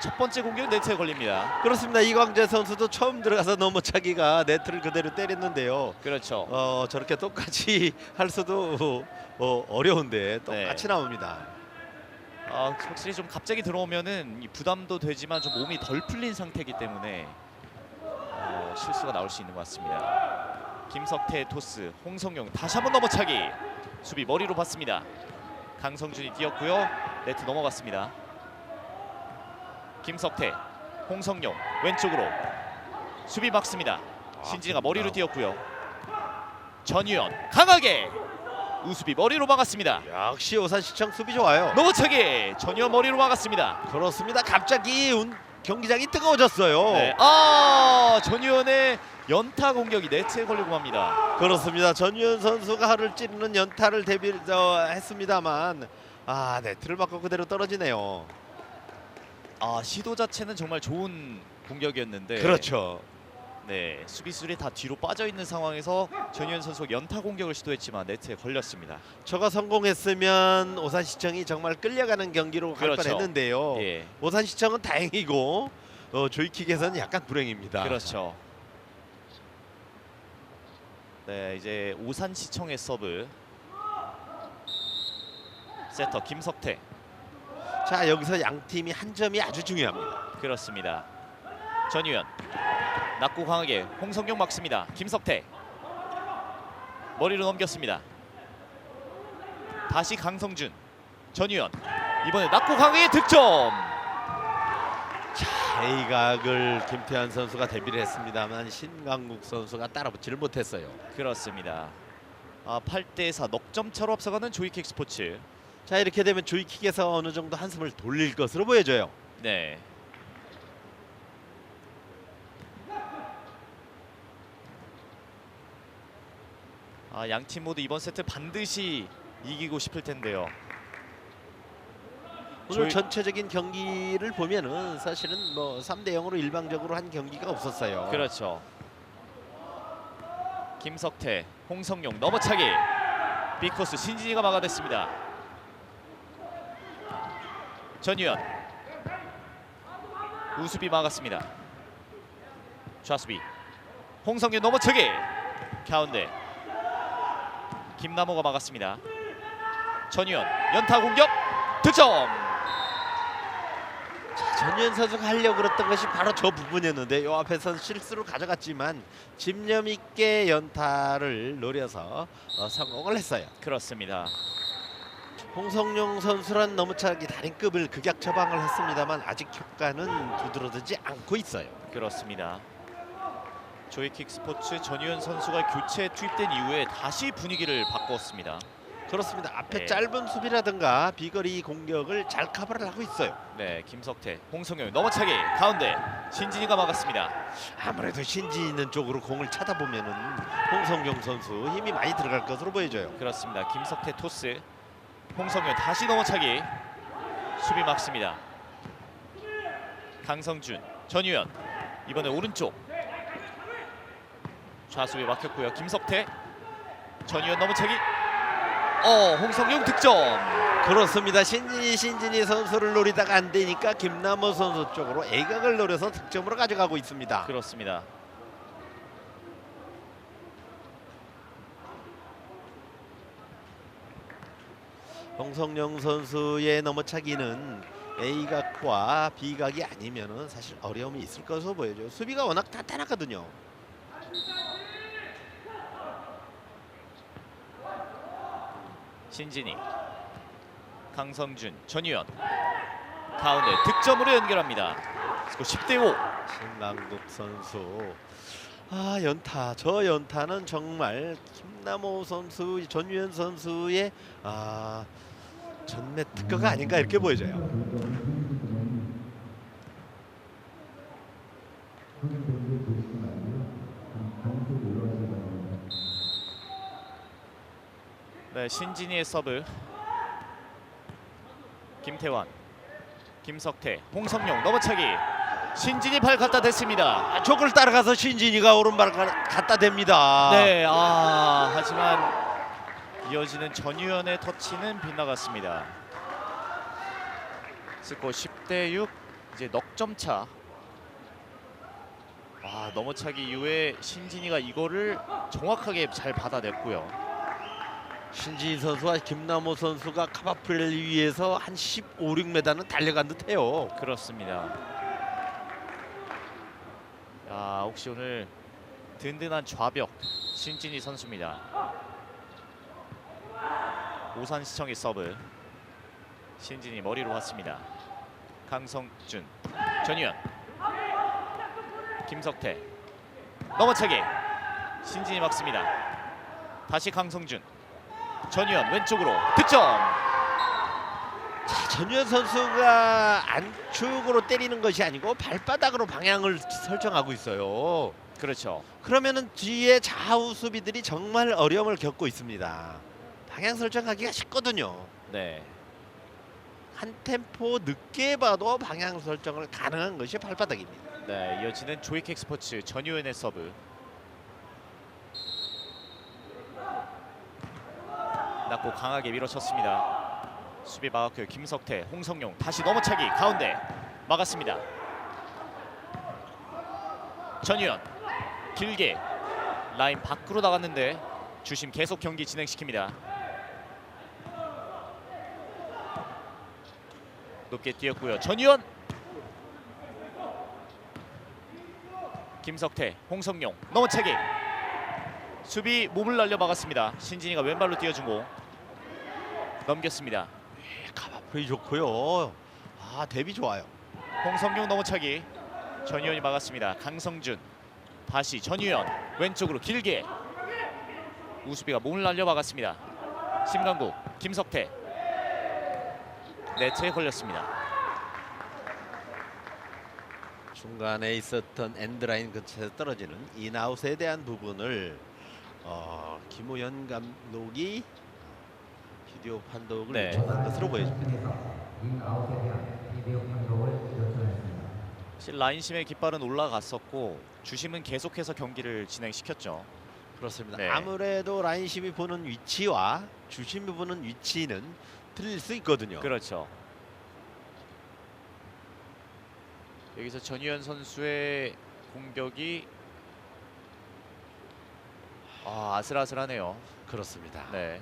첫 번째 공격 네트에 걸립니다. 그렇습니다. 이광재 선수도 처음 들어가서 넘어차기가 네트를 그대로 때렸는데요. 그렇죠. 저렇게 똑같이 할 수도 어려운데 똑같이 네. 나옵니다. 확실히 좀 갑자기 들어오면은 이 부담도 되지만 좀 몸이 덜 풀린 상태이기 때문에 실수가 나올 수 있는 것 같습니다. 김석태의 토스, 홍성용 다시 한번 넘어차기. 수비 머리로 받습니다. 강성준이 뛰었고요. 네트 넘어갔습니다. 김석태, 홍성용 왼쪽으로 수비 막습니다. 신진이가 머리로 뛰었고요. 전유현 강하게 우수비 머리로 막았습니다. 역시 오산시청 수비 좋아요. 넘어차기 전유현 머리로 막았습니다. 그렇습니다. 갑자기 경기장이 뜨거워졌어요. 네. 전유현의 연타 공격이 네트에 걸리고 맙니다. 그렇습니다. 전유현 선수가 하를 찌르는 연타를 했습니다만 네트를 맞고 그대로 떨어지네요. 시도 자체는 정말 좋은 공격이었는데 그렇죠. 네, 수비수들이 다 뒤로 빠져 있는 상황에서 전유현 선수가 연타 공격을 시도했지만 네트에 걸렸습니다. 저가 성공했으면 오산시청이 정말 끌려가는 경기로 갈 그렇죠. 뻔했는데요. 예. 오산시청은 다행이고 조이킥에서는 약간 불행입니다. 그렇죠. 네, 이제 오산시청의 서브. 세터 김석태. 자, 여기서 양 팀이 한 점이 아주 중요합니다. 그렇습니다. 전유현 낮고 강하게 홍성용 막습니다. 김석태 머리로 넘겼습니다. 다시 강성준, 전유현 이번에 낮고 강하게 득점. A각을 김태환 선수가 데뷔를 했습니다만 신강국 선수가 따라붙지를 못했어요. 그렇습니다. 8대4 넉점 차로 앞서가는 조이킥 스포츠. 자, 이렇게 되면 조이킥에서 어느 정도 한숨을 돌릴 것으로 보여져요. 네. 양 팀 모두 이번 세트 반드시 이기고 싶을 텐데요. 오늘 전체적인 경기를 보면은 사실은 3대 0으로 일방적으로 한 경기가 없었어요. 그렇죠. 김석태, 홍성용 넘어차기. 빅코스 신진이가 막아냈습니다. 전유현 우수비 막았습니다. 좌수비 홍성윤 넘어차기. 가운데 김남호가 막았습니다. 전유현 연타 공격 득점. 전유현 선수가 하려고 그랬던 것이 바로 저 부분이었는데 요 앞에서는 실수를 가져갔지만 집념 있게 연타를 노려서 성공을 했어요. 그렇습니다. 홍성용 선수란 넘어차기 달인급을 극약 처방을 했습니다만 아직 효과는 두드러지지 않고 있어요. 그렇습니다. 조이킥 스포츠 전유현 선수가 교체에 투입된 이후에 다시 분위기를 바꿨습니다. 그렇습니다. 앞에 네. 짧은 수비라든가 비거리 공격을 잘 커버를 하고 있어요. 네, 김석태, 홍성용 넘어차기 가운데 신진이가 막았습니다. 아무래도 신지 있는 쪽으로 공을 쳐다보면은 홍성용 선수 힘이 많이 들어갈 것으로 보여져요. 그렇습니다. 김석태 토스, 홍성용 다시 넘어차기. 수비 막습니다. 강성준, 전유현 이번에 오른쪽 좌수비 막혔고요. 김석태, 전유현 넘어차기. 홍성용 득점. 그렇습니다. 신진이 선수를 노리다가 안 되니까 김남호 선수 쪽으로 A각을 노려서 득점으로 가져가고 있습니다. 그렇습니다. 홍성용 선수의 넘어차기는 A각과 B각이 아니면은 사실 어려움이 있을 것으로 보여져요. 수비가 워낙 탄탄하거든요. 신진이, 강성준, 전유현 가운데 득점으로 연결합니다. 스코어 10대5. 신강국 선수 연타, 저 연타는 정말 김남호 선수, 전유현 선수의 전매 특허가 아닌가 이렇게 보여져요. 네, 신진이의 서브. 김태환, 김석태, 홍성용 넘어차기. 신진이 발 갖다 댔습니다. 저걸 따라가서 신진이가 오른발 갖다 댑니다. 네, 하지만 이어지는 전유현의 터치는 빗나갔습니다. 스코어 10대 6. 이제 넉점 차. 넘어차기 이후에 신진이가 이거를 정확하게 잘 받아냈고요. 신진이 선수와 김남호 선수가 카바프레를 위해서 한 15, 16m는 달려간 듯해요. 그렇습니다. 혹시 오늘 든든한 좌벽 신진이 선수입니다. 오산시청의 서브. 신진이 머리로 왔습니다. 강성준, 전유현, 김석태 넘어차기. 신진이 막습니다. 다시 강성준, 전유현 왼쪽으로 득점. 전유현 선수가 안쪽으로 때리는 것이 아니고 발바닥으로 방향을 설정하고 있어요. 그렇죠. 그러면은 뒤에 좌우 수비들이 정말 어려움을 겪고 있습니다. 방향 설정하기가 쉽거든요. 네, 한 템포 늦게 봐도 방향 설정을 가능한 것이 발바닥입니다. 네, 이어지는 조이킥 스포츠 전유현의 서브. 낮고 강하게 밀어쳤습니다. 수비 막았고요. 김석태, 홍성용 다시 넘어차기 가운데 막았습니다. 전유현 길게 라인 밖으로 나갔는데 주심 계속 경기 진행시킵니다. 높게 뛰었고요. 전유현, 김석태, 홍성용 넘어차기. 수비 몸을 날려 막았습니다. 신진이가 왼발로 뛰어주고 넘겼습니다. 카바프레 좋고요. 대비 좋아요. 홍성용 넘어차기. 전유현이 막았습니다. 강성준, 다시 전유현 왼쪽으로 길게. 우수비가 몸을 날려 막았습니다. 심강국, 김석태 네트에 걸렸습니다. 중간에 있었던 엔드라인 근처에서 떨어지는 인아웃에 대한 부분을 김호연 감독이 비디오 판독을 네. 요청한 것으로 보여집니다. 인아웃에 대한 비디오 판독을 요청했습니다. 사실 라인심의 깃발은 올라갔었고 주심은 계속해서 경기를 진행시켰죠. 그렇습니다. 네. 아무래도 라인심이 보는 위치와 주심이 보는 위치는 틀릴 수 있거든요. 그렇죠. 여기서 전유현 선수의 공격이 아슬아슬하네요. 그렇습니다. 네,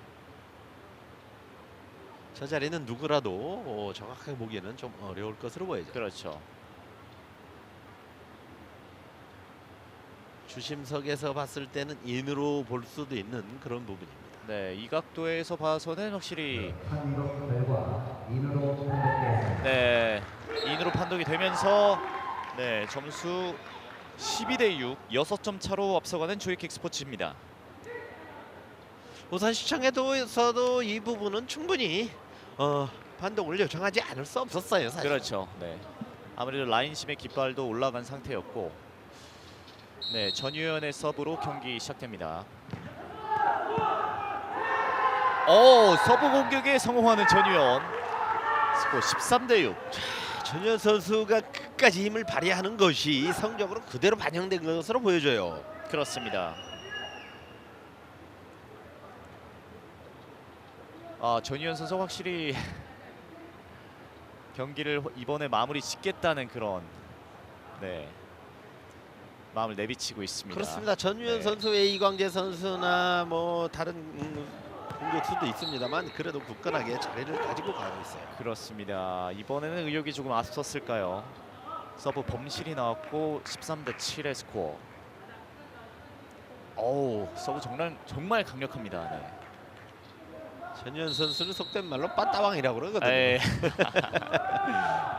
저 자리는 누구라도 정확하게 보기에는 좀 어려울 것으로 보여요. 그렇죠. 주심석에서 봤을 때는 인으로 볼 수도 있는 그런 부분입니다. 네, 이 각도에서 봐서는 확실히 판독 결과 인으로 판독되었습니다. 네, 인으로 판독이 되면서 네, 점수 12대 6, 6점 차로 앞서가는 조이킥 스포츠입니다. 오산시청에서도 이 부분은 충분히 판독을 요청하지 않을 수 없었어요. 사실. 그렇죠. 네, 아무래도 라인심의 깃발도 올라간 상태였고, 네, 전유현의 서브로 경기 시작됩니다. 서브 공격에 성공하는 전유현. 스코어 13대 6. 전현 선수가 끝까지 힘을 발휘하는 것이 성적으로 그대로 반영된 것으로 보여져요. 그렇습니다. 전유현 선수 확실히 경기를 이번에 마무리 짓겠다는 그런 마음을 내비치고 있습니다. 그렇습니다. 전유현 네. 선수의 이광재 선수나 뭐 다른 공격수도 있습니다만 그래도 굳건하게 자리를 가지고 가고 있어요. 그렇습니다. 이번에는 의욕이 조금 앞섰을까요? 서브 범실이 나왔고 13대 7의 스코어. 서브 정말 강력합니다. 네. 전유현 선수는 속된 말로 빠따왕이라고 그러거든요. 에이.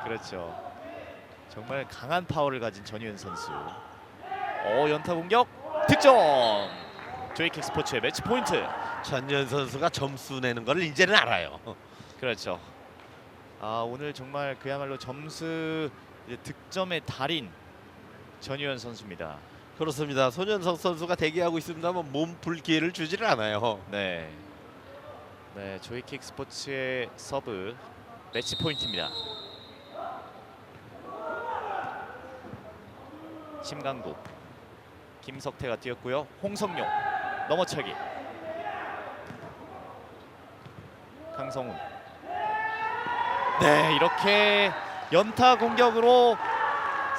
그렇죠. 정말 강한 파워를 가진 전유현 선수. 연타 공격 득점. 조이킥 스포츠의 매치 포인트. 전유현 선수가 점수 내는 걸 이제는 알아요. 그렇죠. 오늘 정말 그야말로 점수 득점의 달인 전유현 선수입니다. 그렇습니다. 손현석 선수가 대기하고 있습니다만 몸풀 기회를 주지를 않아요. 네. 네, 조이킥 스포츠의 서브 매치 포인트입니다. 심강국, 김석태가 뛰었고요. 홍성용 넘어차기. 강성훈. 네, 이렇게 연타 공격으로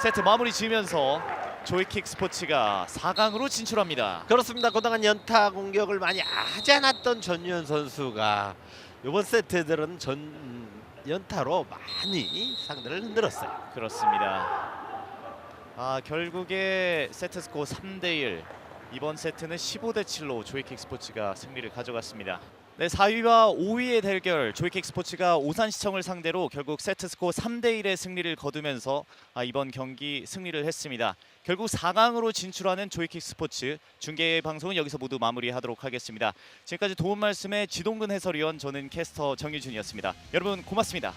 세트 마무리 지으면서 조이킥 스포츠가 4강으로 진출합니다. 그렇습니다. 그동안 연타 공격을 많이 하지 않았던 전유현 선수가 이번 세트들은 연타로 많이 상대를 흔들었어요. 그렇습니다. 결국에 세트 스코어 3대1. 이번 세트는 15대7로 조이킥 스포츠가 승리를 가져갔습니다. 네, 4위와 5위의 대결, 조이킥 스포츠가 오산시청을 상대로 결국 세트 스코어 3대1의 승리를 거두면서 이번 경기 승리를 했습니다. 결국 4강으로 진출하는 조이킥 스포츠, 중계 방송은 여기서 모두 마무리하도록 하겠습니다. 지금까지 도움 말씀의 지동근 해설위원, 저는 캐스터 정유준이었습니다. 여러분 고맙습니다.